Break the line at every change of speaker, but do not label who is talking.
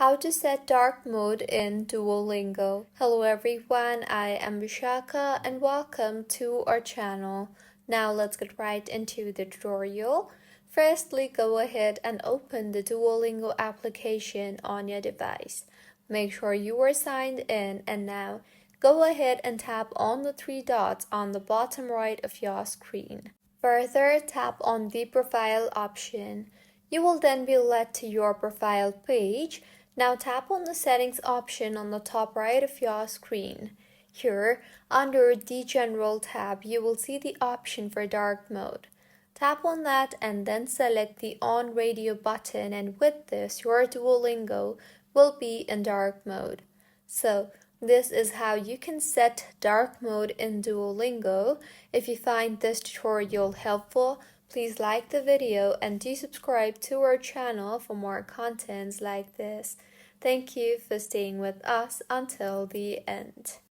How to set dark mode in Duolingo. Hello everyone, I am Vishaka and welcome to our channel. Now let's get right into the tutorial. Firstly, go ahead and open the Duolingo application on your device. Make sure you are signed in and now go ahead and tap on the three dots on the bottom right of your screen. Further, tap on the profile option. You will then be led to your profile page. Now tap on the settings option on the top right of your screen. Here, under the General tab, you will see the option for dark mode. Tap on that and then select the On Radio button, and with this, your Duolingo will be in dark mode. So, this is how you can set dark mode in Duolingo. If you find this tutorial helpful, please like the video and do subscribe to our channel for more contents like this. Thank you for staying with us until the end.